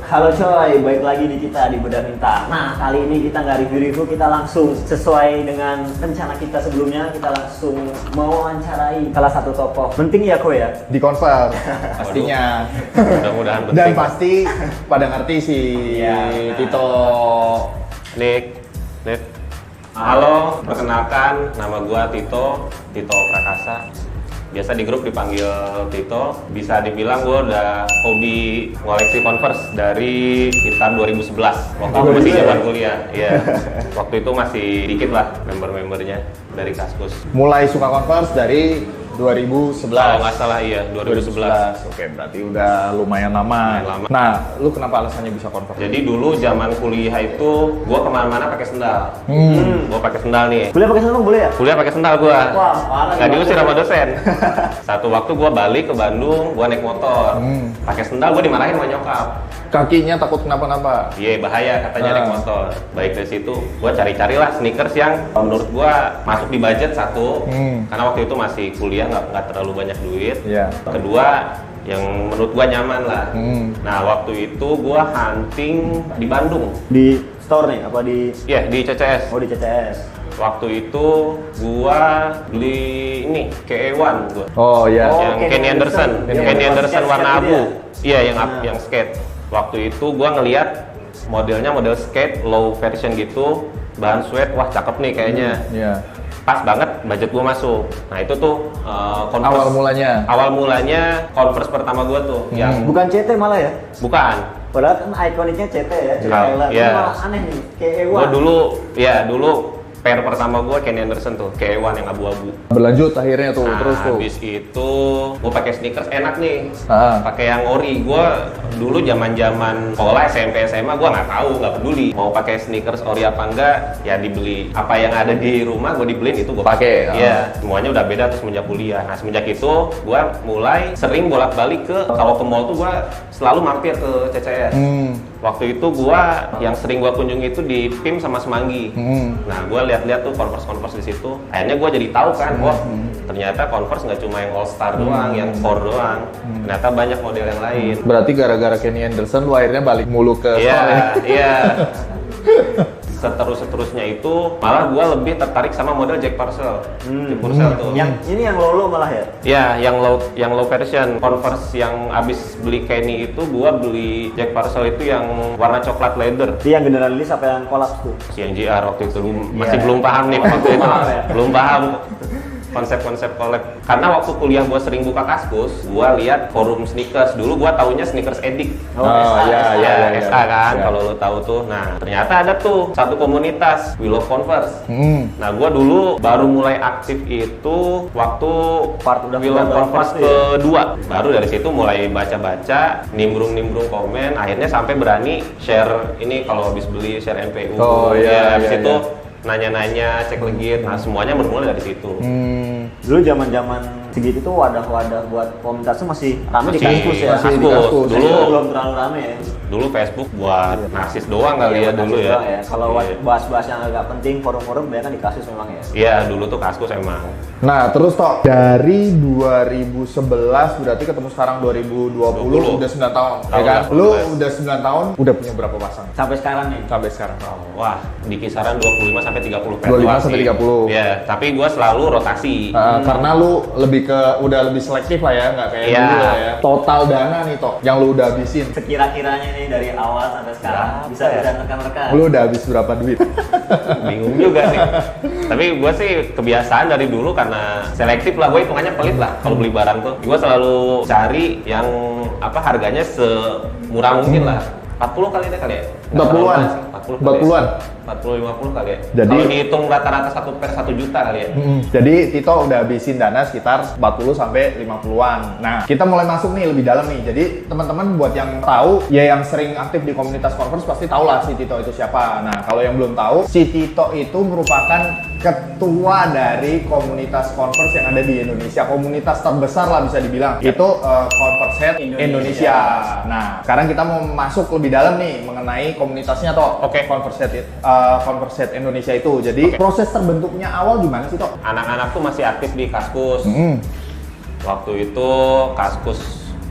Halo coy, balik lagi di kita di Bedah Minta. Nah, kali ini kita nggak review-review, kita langsung sesuai dengan rencana kita sebelumnya, kita langsung mau wawancarai salah satu tokoh penting ya Ko ya? Di confirm pastinya. Mudah-mudahan penting. Dan pasti pada ngerti si Tito. Nick. Halo, perkenalkan nama gua Tito Prakasa. Biasa di grup dipanggil Tito. Bisa dibilang gua udah hobi ngoleksi Converse dari sekitar 2011. Waktu itu masih zaman kuliah. Iya. Waktu itu masih dikit lah member-membernya dari Kaskus. Mulai suka Converse dari 2011. Kalau nggak salah iya, 2011. Oke, berarti udah lumayan lama. Nah, lu kenapa alasannya bisa Converse? Jadi dulu zaman kuliah itu gua kemana-mana pakai sendal. Gua pakai sendal nih. Kuliah pakai sandal boleh ya? Kuliah pakai sendal gua. Wah, parah. Nggak diusir sama dosen. Satu waktu gua balik ke Bandung, gua naik motor. Pakai sendal gua dimarahin sama nyokap. Kakinya takut kenapa-napa. Iya, bahaya katanya naik motor. Baik dari situ gua cari-carilah sneakers yang menurut gua masuk di budget satu. Karena waktu itu masih kuliah, nggak terlalu banyak duit. Iya. Kedua, yang menurut gua nyaman lah. Nah, waktu itu gua hunting di Bandung. Di store nih, apa di? Iya, di CCS. Oh, di CCS. Waktu itu gua beli ini KE1 gua. Oh iya. Yang Kenny Anderson, Kenny Anderson warna skate abu. gitu Iya, yang skate. Waktu itu gua ngeliat modelnya model skate low version gitu, bahan suede, wah cakep nih kayaknya. Iya. Pas banget budget gua masuk. Nah, itu tuh Converse. Awal mulanya Converse pertama gua tuh yang Bukan CT malah ya? bukan. Padahal kan ikoniknya CT ya, Iya. Ini malah aneh nih, kayak Ewa. Gua dulu pair pertama gua Kenny Anderson tuh, KE1 yang abu-abu. Berlanjut akhirnya tuh, Nah, terus tuh. habis itu gue pakai sneakers enak nih, Ah. pakai yang ori. Gue dulu zaman sekolah SMP SMA gue nggak tahu, nggak peduli mau pakai sneakers ori apa enggak, ya dibeli apa yang ada di rumah gue dibeliin itu gue Pakai, Iya, semuanya udah beda terus semenjak kuliah. Nah, semenjak itu gue mulai sering bolak-balik kalau ke mall tuh gue selalu mampir ke CCS. Waktu itu gua yang sering gua kunjungi itu di PIM sama Semanggi. Nah, gua lihat-lihat tuh Converse di situ. Akhirnya gua jadi tahu kan, wah ternyata Converse nggak cuma yang All Star doang, yang core doang. Ternyata banyak model yang lain. Berarti gara-gara Kenny Anderson lu akhirnya balik mulu ke store ya? Iya. Seterusnya itu malah gua lebih tertarik sama model Jack Purcell. Jack Purcell tuh. Yang ini yang Lolo malah ya? Ya, yang low version Converse yang abis beli Kenny itu gua beli Jack Purcell itu yang warna coklat leather. Itu yang general release apa yang collapse tuh? Si yang JR waktu itu masih belum paham nih waktu itu. Belum paham konsep-konsep collab. Karena waktu kuliah gua sering buka Kaskus, gua lihat forum sneakers. Dulu gua taunya Sneakers Addict. SA kan, kalau lo tahu tuh. Nah, ternyata ada tuh satu komunitas We Love Converse. Nah, gua dulu baru mulai aktif itu waktu We Love Converse kedua. Baru dari situ mulai baca-baca, nimbrung komen, akhirnya sampai berani share ini kalau habis beli share MPU. Habis itu nanya-nanya, cek legit. Nah, semuanya bermula dari situ. Dulu zaman-zaman segitu tuh wadah-wadah buat komunitas tuh masih rame di Kaskus ya? Masih di Kaskus. Dulu belum terlalu rame ya? Dulu Facebook buat narsis doang kali ya dulu ya. Kalau bahas-bahas yang agak penting, forum-forum biasanya di Kaskus memang ya? Iya, dulu tuh Kaskus emang. Nah, terus Tok, dari 2011 berarti ketemu sekarang 2020 udah 9 tahun, ya kan? Lu udah 9 tahun, udah punya berapa pasang? Sampai sekarang nih? Sampai sekarang. Wah, di kisaran 25 sampai 30 pair. 25 sampai 30. Iya, tapi gua selalu rotasi. Karena lu udah lebih selektif lah ya, nggak kayak dulu lah ya. Total dana nih Tok, yang lu udah habisin. Sekira-kiranya nih dari awal sampai sekarang bisa rekan-rekan. Lu udah habis berapa duit? Bingung juga sih. Tapi gue sih kebiasaan dari dulu karena selektif lah, gue hitungannya pelit lah kalau beli barang tuh. Gue selalu cari yang harganya semurah mungkin lah. 40 kali deh kali ya? 40-an? 40-an? 40-50 kali ya? Jadi kalau dihitung rata-rata 1 per 1 juta kali ya? Jadi Tito udah habisin dana sekitar 40 sampai 50-an. Nah, kita mulai masuk nih lebih dalam nih. Jadi teman-teman buat yang tahu, ya yang sering aktif di komunitas Converse pasti tahu lah si Tito itu siapa. Nah, kalau yang belum tahu, si Tito itu merupakan ketua dari komunitas Converse yang ada di Indonesia. Komunitas terbesar lah bisa dibilang. Itu Converse Head Indonesia. Nah, sekarang kita mau masuk lebih dalam nih mengenai komunitasnya Tok. Oke. Converse Head Indonesia itu. Jadi proses terbentuknya awal gimana sih Tok? Anak-anak tuh masih aktif di Kaskus. Waktu itu Kaskus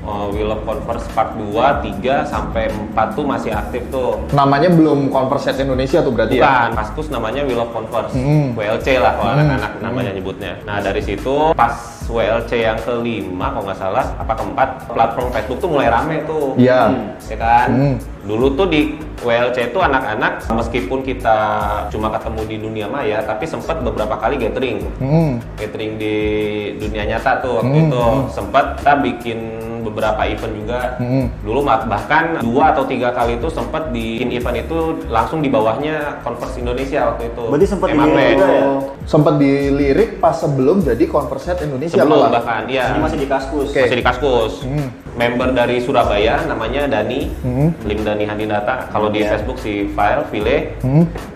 Wheel of Converse part 2, 3, sampai 4 tuh masih aktif tuh. Namanya belum Converse Set Indonesia tuh berarti ya? Bukan, Kaskus namanya Wheel of Converse, WLC lah kalau anak-anak namanya nyebutnya. Nah dari situ pas WLC yang kelima kalau nggak salah, apa keempat, platform Facebook tuh mulai rame tuh. Iya. Ya kan? Dulu tuh di WLC itu anak-anak meskipun kita cuma ketemu di dunia maya, tapi sempat beberapa kali gathering. Gathering di dunia nyata tuh waktu itu. Sempat kita bikin beberapa event juga. Dulu bahkan 2 atau 3 kali itu sempat di event itu langsung di bawahnya Converse Indonesia waktu itu. Berarti sempat MAP. dilirik juga ya? Sempat dilirik pas sebelum jadi Converse Set Indonesia Sebelum malah. bahkan, iya. Ini masih di Kaskus. Oke. Masih di Kaskus. Member dari Surabaya namanya Dani, Lim Dani Handinata. Kalau di Facebook si File.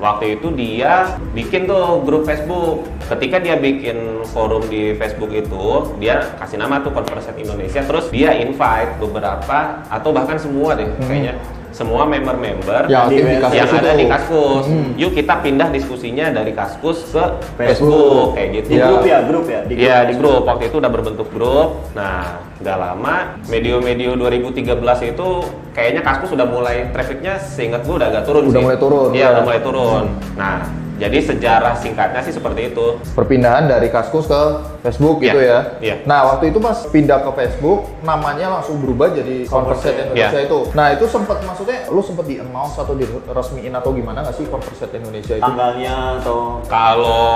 Waktu itu dia bikin tuh grup Facebook. Ketika dia bikin forum di Facebook itu, dia kasih nama tuh Converse Set Indonesia. Terus dia invite beberapa atau bahkan semua deh kayaknya. Semua member-member Yang aktif di Kaskus yang ada itu. di Kaskus. Yuk kita pindah diskusinya dari Kaskus ke Facebook kayak gitu. Di grup ya? Iya di grup, waktu itu udah berbentuk grup. Nah nggak lama, medio 2013 itu kayaknya Kaskus udah mulai trafficnya seingat gue udah agak turun. Udah sih. mulai turun, Iya ya. udah mulai turun. Nah jadi sejarah singkatnya sih seperti itu. Perpindahan dari Kaskus ke Facebook gitu ya. Iya. Nah, waktu itu pas pindah ke Facebook, namanya langsung berubah jadi Converse Set Indonesia Iya. itu. Nah, itu sempat maksudnya lu sempat di-announce atau diresmiin atau gimana nggak sih Converse Set Indonesia itu? Tanggalnya atau Kalau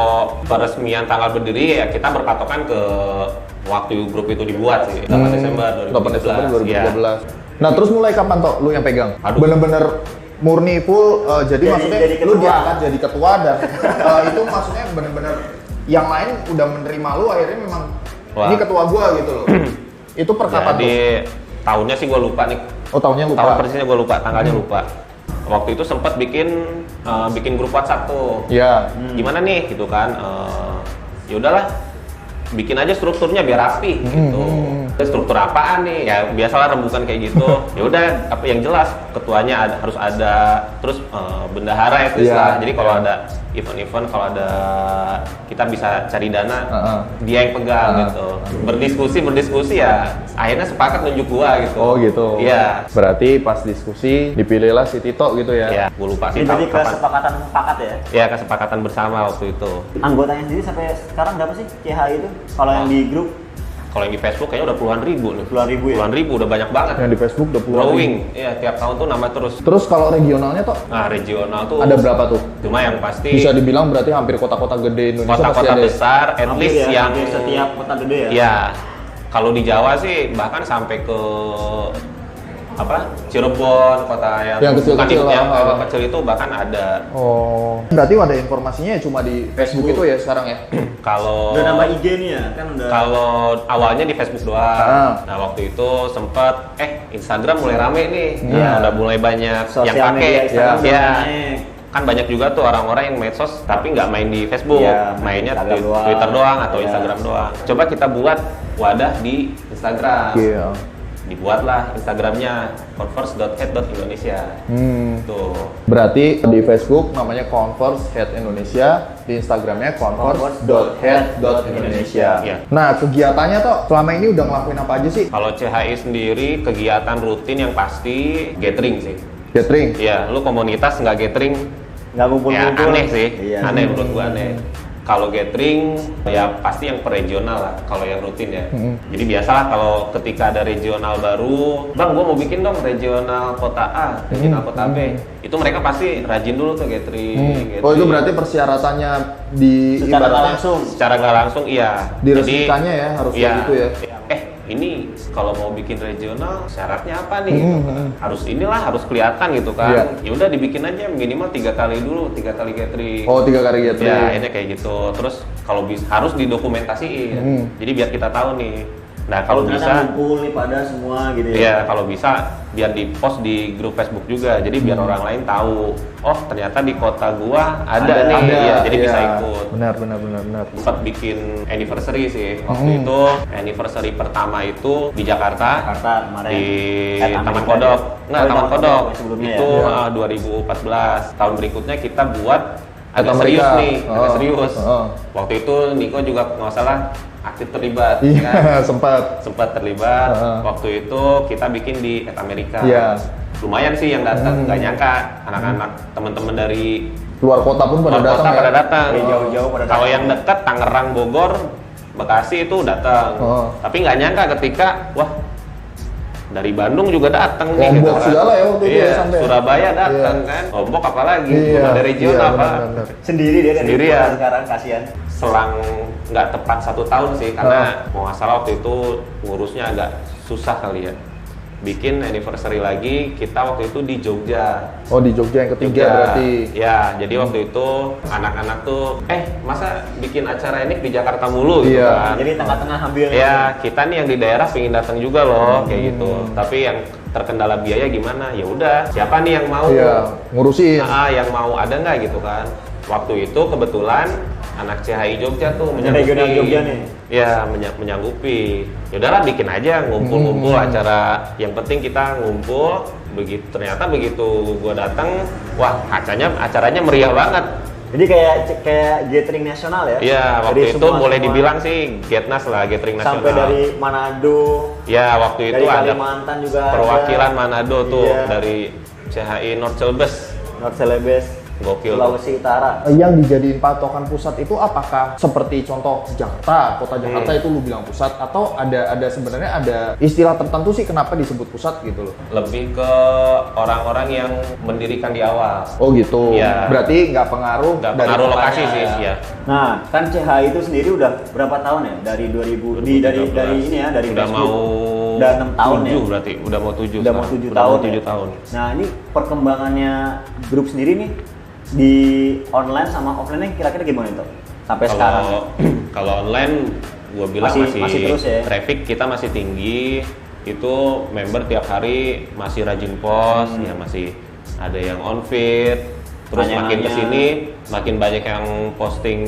peresmian tanggal berdiri ya kita berpatokan ke waktu grup itu dibuat sih, 8 Desember 8 Desember 2013. Iya. 2013. Nah, terus mulai kapan toh lu yang pegang? Aduh. Bener-bener murni full, jadi maksudnya jadi lu ketua. diangkat jadi ketua dan itu maksudnya bener-bener yang lain udah menerima lu akhirnya memang Wah. ini ketua gua gitu loh. Itu per kapan tuh? Jadi tahunnya sih gue lupa nih. Oh, tahunnya lupa. Tahun persisnya gue lupa, tanggalnya lupa. Waktu itu sempat bikin grup WhatsApp tuh. Iya. Gimana nih gitu kan? Ya udahlah, bikin aja strukturnya biar rapi gitu. Struktur apaan nih? Ya biasalah rembukan kayak gitu. Ya udah, apa yang jelas ketuanya harus ada, terus bendahara itu Iya. istilah. Jadi kalau ada event-event, kalau ada kita bisa cari dana, dia yang pegang gitu. Berdiskusi ya, akhirnya sepakat nunjuk gua gitu. Oh gitu. Iya. Berarti pas diskusi dipilihlah si Tito gitu ya. Iya, gua lupa sih jadi kapan. kesepakatan mufakat ya? Ya kesepakatan bersama waktu itu. Anggotanya sendiri sampai sekarang berapa sih CHI itu? Kalau yang di grup Kalau yang di Facebook kayaknya udah puluhan ribu nih. Puluhan ribu ya? Puluhan ribu udah banyak banget. Yang di Facebook 20 Growing, iya tiap tahun tuh nambah terus. Terus kalau regionalnya toh Nah regional tuh ada berapa tuh? Cuma yang pasti Bisa dibilang berarti hampir kota-kota gede Indonesia pasti kota-kota ada. Ya? besar, at hampir least ya, yang hampir setiap kota gede ya? Iya. Kalau di Jawa sih bahkan sampai ke apa Cirebon, kota Yang kecil-kecil bukan lah. yang agak kecil itu bahkan ada. Oh. Berarti ada informasinya ya cuma di Facebook itu ya sekarang ya? Kalau Udah nambah IG nih ya? Kan udah Kalau awalnya di Facebook doang. Nah waktu itu sempet Instagram mulai rame nih. Nah, udah mulai banyak sosial yang media pakai. Instagram udah Ya. naik. Kan banyak juga tuh orang-orang yang medsos tapi nggak main di Facebook, Iya, mainnya Instagram di doang. Twitter doang atau Iya. Instagram doang. Coba kita buat wadah di Instagram. Iya. Dibuatlah Instagramnya converse.head.indonesia. Tuh. Berarti di Facebook namanya Converse Head Indonesia, di Instagramnya converse.head.indonesia. Iya. Nah kegiatannya toh selama ini udah ngelakuin apa aja sih? Kalau CHI sendiri kegiatan rutin yang pasti gathering sih. Gathering. Iya, lu komunitas nggak gathering nggak ya ngumpul-ngumpul. aneh sih, Iya. aneh menurut gua aneh. Kalau gathering ya pasti yang per regional lah, kalau yang rutin ya. Jadi biasalah kalau ketika ada regional baru, bang gua mau bikin dong regional kota A, regional kota B. Itu mereka pasti rajin dulu tuh gathering. Oh itu berarti persyaratannya di Secara nggak ibaratnya langsung. Secara nggak langsung iya. diresmikannya ya harus Iya. kayak gitu ya. Ini kalau mau bikin regional syaratnya apa nih? Gitu. Harus inilah harus kelihatan gitu kan. Iya. Ya udah dibikin aja minimal 3 kali dulu, 3 kali gathering. Oh 3 kali gathering. Ya, ini kayak gitu. Terus kalau bisa harus didokumentasiin. Jadi biar kita tahu nih. Nah, kalau Ternyata bisa ngumpul nih pada semua gitu ya? ya kalau bisa biar di-post di grup Facebook juga. Jadi biar orang lain tahu, oh ternyata di kota gua ada nih. Iya, jadi bisa ikut. Benar. Sempat bikin anniversary sih. Waktu itu anniversary pertama itu di Jakarta. Jakarta kemarin. Di Taman Taman Kodok. Kodok. Nah, Oh, Taman Kodok sebelumnya itu ya? 2014. Tahun berikutnya kita buat agak Amerika. serius nih, agak Oh. serius. Oh. Waktu itu Niko juga nggak salah aktif terlibat, Iya, kan? sempat. Sempat terlibat. Heeh. Waktu itu kita bikin di Amerika. Iya. Lumayan sih yang datang, nggak nyangka anak-anak teman-teman dari Luar kota pun pada luar datang kota ya. pada datang. Dari jauh-jauh pada Kalau datang. yang dekat Tangerang, Bogor, Bekasi itu datang. Oh. Tapi nggak nyangka ketika wah dari Bandung juga datang nih Lombok segala ya waktu itu iya, ya, sampai. Surabaya datang Iya. kan. Lombok apalagi, Iya, belum ada regional iya, apa. benar-benar. Sendiri dia dari Sendirian. luar sekarang, kasihan. Selang nggak tepat 1 tahun sih, karena mau nggak salah waktu itu ngurusnya agak susah kali ya. Bikin anniversary lagi, kita waktu itu di Jogja. Oh, di Jogja yang ketiga Jogja. berarti. Ya, jadi waktu itu anak-anak tuh, masa bikin acara ini di Jakarta mulu gitu Iya. kan. Jadi tengah-tengah ambil. Ya, kita nih yang di daerah pengen datang juga loh, kayak gitu. Tapi yang terkendala biaya gimana? Ya udah, siapa nih yang mau? Iya, ngurusin. Yang mau ada nggak gitu kan? Waktu itu kebetulan anak CHI Jogja tuh Regional Jogja nih. Ya, menyanggupi. Ya udahlah bikin aja, ngumpul-ngumpul acara. Yang penting kita ngumpul. Ternyata begitu gua datang, wah acaranya meriah banget. Jadi kayak gathering nasional ya? Iya, waktu Dari itu semua- boleh semua. dibilang sih Getnas lah, gathering nasional. Sampai dari Manado, Ya, waktu itu dari ada Kalimantan juga perwakilan ada. Manado tuh Iya. dari CHI North Celebes. North Celebes, Gokil. Sulawesi Utara. Yang dijadiin patokan pusat itu apakah seperti contoh Jakarta, kota Jakarta itu lu bilang pusat, atau ada sebenarnya ada istilah tertentu sih kenapa disebut pusat gitu loh? Lebih ke orang-orang yang mendirikan di awal. Oh gitu. Iya. Berarti nggak pengaruh Nggak dari pengaruh kotanya lokasi sih, ya. Nah, kan CHI itu sendiri udah berapa tahun ya? Dari 2000 dari ini ya, dari udah Facebook. mau Udah 6 tahun 7 ya. berarti, udah mau 7 Udah mau sekarang. 7 Udah mau tahun. 7 ya. tahun. Nah, ini perkembangannya grup sendiri nih di online sama offline-nya kira-kira gimana itu? Sampai sekarang. Kalau online gua bilang Masih terus ya? traffic kita masih tinggi. Itu member tiap hari masih rajin post, ya masih ada yang on feed. Terus makin Nanya-nanya. kesini makin banyak yang posting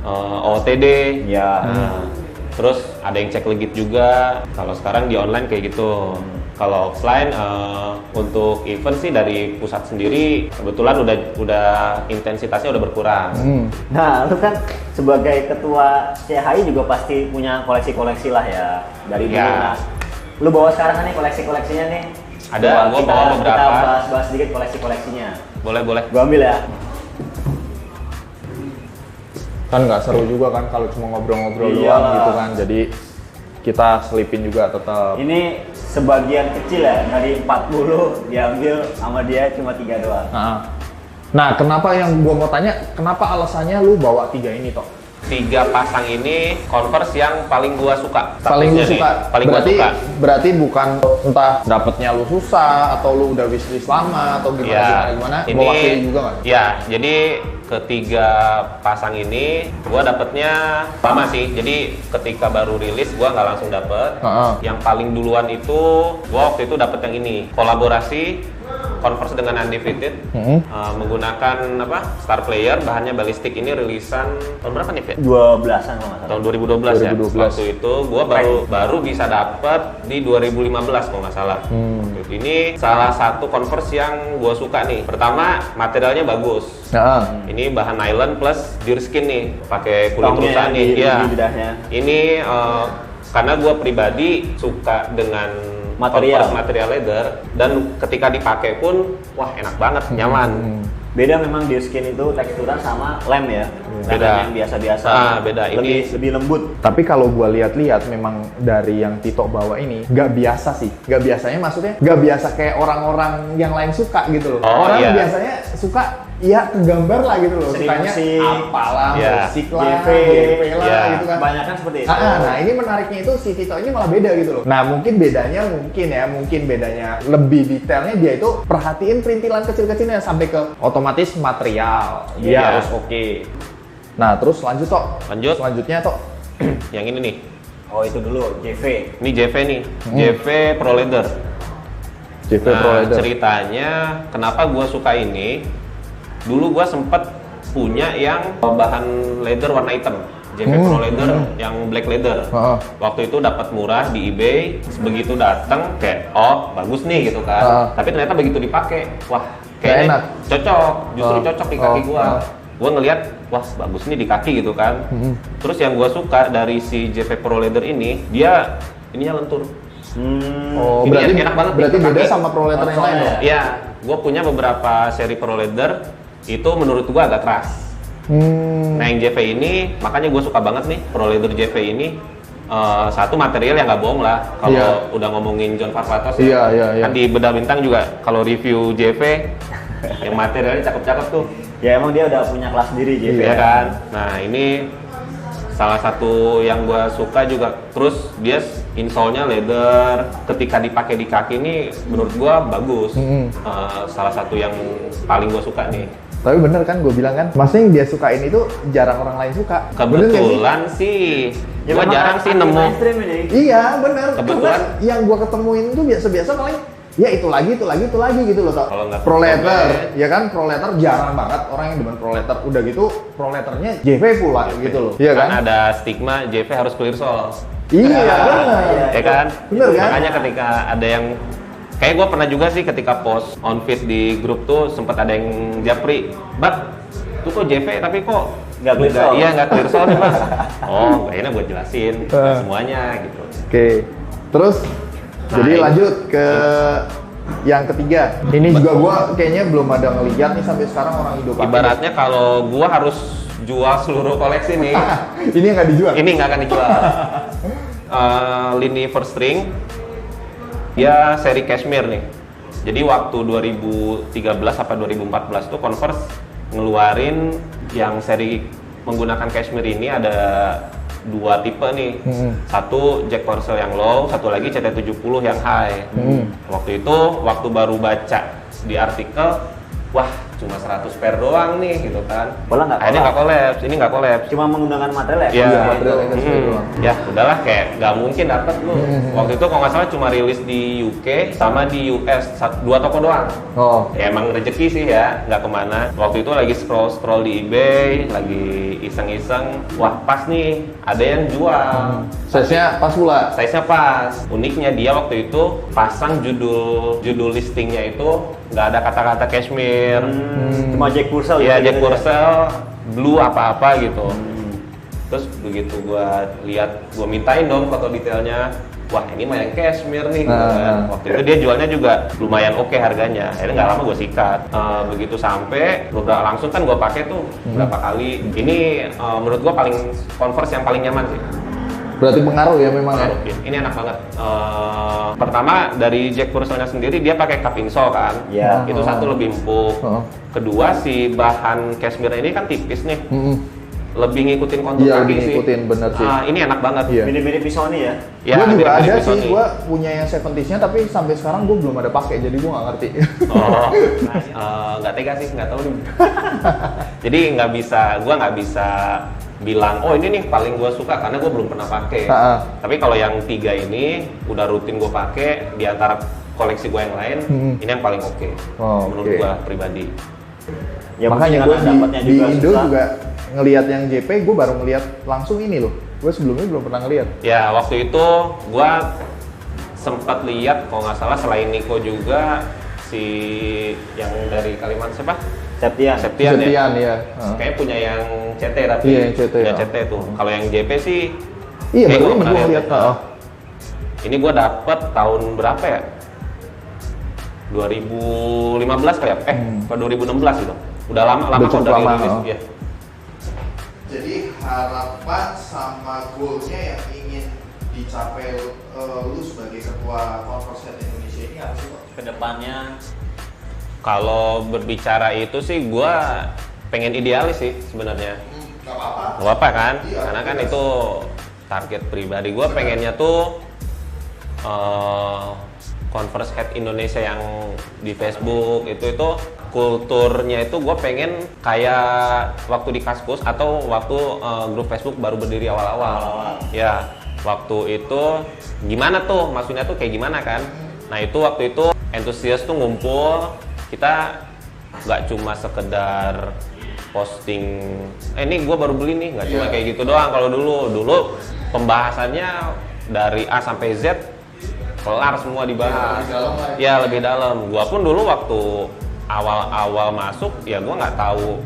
OOTD. Ya. Nah, terus ada yang cek legit juga. Kalau sekarang di online kayak gitu. Kalau offline untuk event sih dari pusat sendiri kebetulan udah intensitasnya udah berkurang. Nah, lu kan sebagai ketua CHI juga pasti punya koleksi-koleksi lah ya dari dulu. Ya. Nah, lu bawa sekarang nih koleksi-koleksinya nih. Ada, gua kita, bawa beberapa. Kita bahas-bahas sedikit koleksi-koleksinya. Boleh. Gua ambil ya. Kan nggak seru juga kan kalau cuma ngobrol-ngobrol Iyalah. doang gitu kan. Jadi kita selipin juga tetap. Ini sebagian kecil ya, dari 40 diambil sama dia cuma 3 doang. Nah, kenapa yang gua mau tanya, kenapa alasannya lu bawa 3 ini toh? 3 pasang ini Converse yang paling gua suka. Paling lu Statusnya nih, suka. paling gua berarti, suka. Berarti bukan entah dapetnya lu susah atau lu udah wishlist lama atau gimana. Ini Mewakili juga kan? ya, jadi ketiga pasang ini gua dapetnya lama sih. Jadi ketika baru rilis gua nggak langsung dapet. Yang paling duluan itu gua waktu itu dapet yang ini, kolaborasi Converse dengan Undefeated, menggunakan Star Player, bahannya ballistic. Ini rilisan tahun berapa nih, Fit? 12-an kalau nggak salah. Tahun 2012 ya. 2012. Waktu itu gua baru bisa dapat di 2015 kalau nggak salah. Waktu itu. Ini salah satu Converse yang gua suka nih. Pertama, materialnya bagus. Ini bahan nylon plus deerskin nih, pakai kulit Tongnya rusa nih. di Iya. lidahnya. Ini karena gua pribadi suka dengan Material. Converse material leather, dan ketika dipakai pun wah enak banget, nyaman. Beda memang deerskin itu teksturan sama lem ya. Beda. Lem yang biasa-biasa. Beda. Lebih lembut. Tapi kalau gua lihat-lihat memang dari yang Tito bawa ini nggak biasa sih. Nggak biasanya maksudnya nggak biasa kayak orang-orang yang lain suka gitu loh. Oh, Orang iya. biasanya suka ya kegambar lah gitu loh. Seni Sukanya musik, apalah, iya. musik lah, JV, JP lah iya. gitu kan. Kebanyakan seperti itu. Nah ini menariknya itu si Tito ini malah beda gitu loh. Nah mungkin bedanya lebih detailnya dia itu perhatiin perintilan kecil-kecilnya sampai ke otomatis material. Dia Iya. harus oke. Nah terus lanjut Tok. Lanjut. Selanjutnya Tok. Yang ini nih. Oh itu dulu JV. Ini JV nih, JV Pro Leather. JV Pro Nah, Leather. ceritanya kenapa gua suka ini? Dulu gua sempet punya yang bahan leather warna hitam, JV Pro Leather yang black leather. Waktu itu dapat murah di eBay. Begitu datang kayak, oh bagus nih gitu kan. Tapi ternyata begitu dipakai, wah kayaknya enak. cocok, justru cocok di kaki gua. Oh. Gua ngelihat, wah bagus nih di kaki gitu kan. Terus yang gua suka dari si JP Pro Leather ini, dia ininya lentur. Oh, Ini berarti enak banget berarti di beda kaki. sama Pro Leather yang lain dong? Iya, gua punya beberapa seri Pro Leather, itu menurut gua agak keras. Nah yang JV ini, makanya gue suka banget nih Pro Leather JV ini. Satu material yang nggak bohong lah kalau Iya. udah ngomongin John Varvatos Iya. kan di Bedah Bintang juga kalau review JV yang materialnya cakep-cakep tuh Ya emang dia udah punya kelas sendiri JV. ya kan. Nah ini salah satu yang gue suka juga, terus dia insole-nya leather, ketika dipakai di kaki ini menurut gue bagus. Salah satu yang paling gue suka nih. Tapi bener kan gue bilang kan, maksudnya yang dia sukain itu jarang orang lain suka. Bener nggak sih? Kebetulan sih, Ya, gua memang jarang sih nemu. mainstream ini. Iya bener. Kebetulan. Karena yang gue ketemuin itu biasa-biasa paling ya itu lagi gitu loh. Tau. Kalau nggak Pro Leather, Pro ya kan Pro Leather jarang banget orang yang demen Pro Leather. Udah gitu Pro Letternya JV pula gitu loh. Iya kan? Ada stigma JV harus clear sole. Iya bener. Ya kan? Bener kan? Makanya ketika ada yang kayak gue pernah juga sih ketika post on feed di grup tuh sempat ada yang japri, "Bak, itu kok JV tapi kok Nggak clear sole?" Iya, nggak clear sole nih, Mas." Oh, akhirnya gue jelasin semuanya gitu. Oke. Terus Nah, jadi ini- lanjut ke yang ketiga. Ini juga gua kayaknya belum ada ngeliat nih sampai sekarang orang Indo pakai. Ibaratnya kalau gua harus jual seluruh koleksi nih, Ini yang nggak dijual. ini nggak akan dijual. Lini first string, dia seri cashmere nih. Jadi waktu 2013 apa 2014 tuh Converse ngeluarin yang seri menggunakan cashmere ini ada dua tipe nih. Satu Jack Purcell yang low, satu lagi CT70 yang high. Waktu itu waktu baru baca di artikel, wah cuma 100 pair doang nih gitu kan. Malah nggak Akhirnya nggak collab. collapse, ini nggak collapse. Cuma menggunakan material ya? Iya, material yang cashmere doang. Ya udahlah kayak nggak mungkin dapet lu. Waktu itu kalau nggak salah cuma rilis di UK sama di US, dua toko doang. Oh. Ya emang rezeki sih ya, nggak kemana. Waktu itu lagi scroll di eBay, lagi iseng-iseng, wah pas nih ada yang jual. Size-nya pas pula. Size-nya pas. Uniknya dia waktu itu pasang judul listingnya itu nggak ada kata-kata cashmere. Cuma Jack Purcell Iya, gitu Jack aja. Purcell, blue apa-apa gitu. Terus begitu gua lihat, gua mintain dong foto detailnya. Wah ini mah yang cashmere nih gitu kan. Waktu itu dia jualnya juga lumayan oke harganya. Akhirnya nggak lama gue sikat. Begitu sampai beberapa langsung kan gue pakai tuh berapa kali. Ini menurut gue paling Converse yang paling nyaman sih. Berarti pengaruh ya memang ya. Ini enak banget. Pertama dari Jack Purcell-nya sendiri dia pakai cup insole kan. Iya. Itu satu lebih empuk. Kedua si bahan cashmere ini kan tipis nih. Lebih ngikutin kontur Iya, kaki lebih sih. ngikutin, bener sih. Ini enak banget. Iya. Mirip-mirip Pisoni ya? Ya, Gue juga mirip-mirip ada Sony. sih, gue punya yang 70s-nya tapi sampai sekarang gue belum ada pakai, jadi gue nggak ngerti. Oh, nggak tega sih, nggak tahu nih. Jadi gue nggak bisa bilang, oh ini nih paling gue suka karena gue belum pernah pakai. Tapi kalau yang tiga ini udah rutin gue pakai di antara koleksi gue yang lain, ini yang paling oke. Oh, menurut oke. gue pribadi. Ya, Makanya mungkin gue karena dapatnya di Indo susah. juga ngelihat yang JP, gue baru ngelihat langsung ini loh. Gue sebelumnya belum pernah ngelihat. Ya waktu itu gue sempat lihat kalau nggak salah selain Nico juga si yang dari Kalimantan siapa? Septian. Septian ya. Setian ya. Kayaknya punya yang CT tapi Iya, yang CT, punya ya. CT tuh. Kalau yang JP sih Iya, kayak baru gua ini pernah gue ngeliat. lihat. Ini gue dapet tahun berapa ya? 2015 kali ya? Atau 2016 gitu. Udah lama Udah cukup kok lama, dirilis. oh. Iya. Jadi harapan sama goalnya yang ingin dicapai lu sebagai ketua Converse Indonesia ini apa sih, Pak? Kedepannya Kalau berbicara itu sih gue pengen idealis sih sebenarnya. Gak apa-apa. Gak apa kan? Iya, Karena kan jelas. itu target pribadi gue. Pengennya tuh Converse Head Indonesia yang di Facebook itu kulturnya itu gue pengen kayak waktu di Kaskus atau waktu grup Facebook baru berdiri awal-awal. Ya waktu itu gimana tuh, maksudnya tuh kayak gimana kan? Nah itu waktu itu antusias tuh ngumpul, kita nggak cuma sekedar posting, ini gue baru beli nih, nggak cuma kayak gitu doang. Kalau dulu pembahasannya dari A sampai Z kelar semua dibahas. Lebih dalam lah Ya lebih dalam. Gua pun dulu waktu awal-awal masuk ya gue nggak tahu,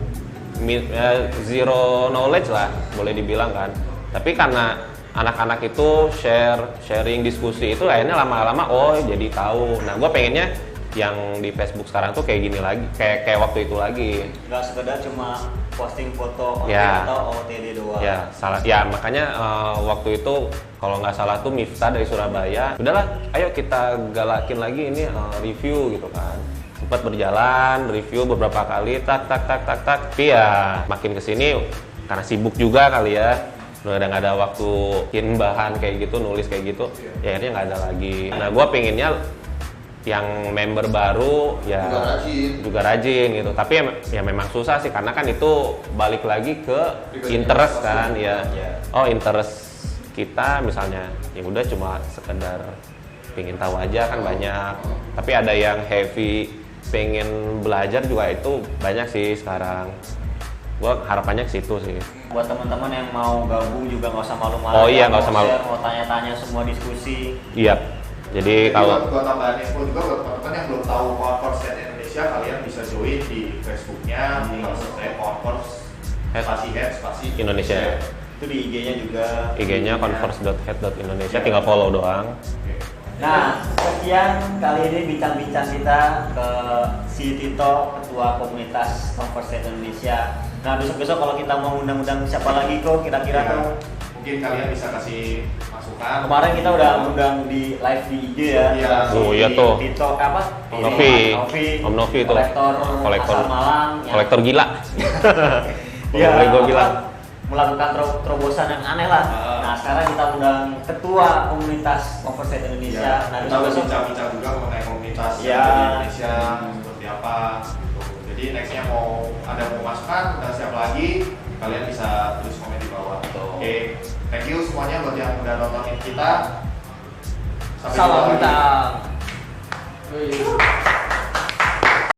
zero knowledge lah boleh dibilang kan. Tapi karena anak-anak itu sharing diskusi itu akhirnya lama-lama jadi tahu. Nah gue pengennya yang di Facebook sekarang tuh kayak gini lagi, kayak waktu itu lagi. Nggak sekedar cuma posting foto OT Ya. atau OTD doang. Ya salah ya, makanya waktu itu kalau nggak salah tuh Miftah dari Surabaya, udahlah ayo kita galakin lagi ini review gitu kan. Sempat berjalan review beberapa kali tak tapi ya makin kesini karena sibuk juga kali ya, udah nggak ada waktu bikin bahan kayak gitu, nulis kayak gitu, ya akhirnya nggak ada lagi. Nah gue pengennya yang member baru ya juga rajin gitu, tapi ya memang susah sih karena kan itu balik lagi ke interest kan ya. Interest kita misalnya ya udah cuma sekedar pengen tahu aja kan banyak, tapi ada yang heavy pengen belajar juga itu banyak sih sekarang. Gua harapannya ke situ sih. Buat teman-teman yang mau gabung juga nggak usah malu-malu. Oh iya, nggak usah malu. Mau tanya-tanya semua diskusi. Iya. Jadi kalau buat tambahan info juga buat teman-teman yang belum tahu Converse Indonesia, kalian bisa join di Facebooknya, tinggal search Converse spasi Indonesia. Itu di IG-nya juga. IG-nya converse.head.indonesia, tinggal follow doang. Nah, sekian kali ini bincang-bincang kita ke si Tito, Ketua Komunitas Converse Indonesia. Nah, besok-besok kalau kita mau undang-undang siapa lagi kok kira-kira tuh? Mungkin kalian bisa kasih masukan. Kemarin kita udah undang di live di IG ya. Iya. Oh iya tuh. Tito apa? Om Novi. Om Novi tuh. Kolektor asal Malang. Kolektor gila. Iya. Gue bilang. Melakukan terobosan yang aneh lah. Nah, sekarang kita undang Ketua Komunitas Converse Indonesia. Ya, Nah, kita besok bincang-bincang juga mengenai komunitas Ya. di Indonesia seperti apa. Gitu. Jadi nextnya mau masukan dan siapa lagi, kalian bisa tulis komen di bawah. Oke, thank you semuanya buat yang udah nontonin kita. Sampai salam jumpa lagi. kita.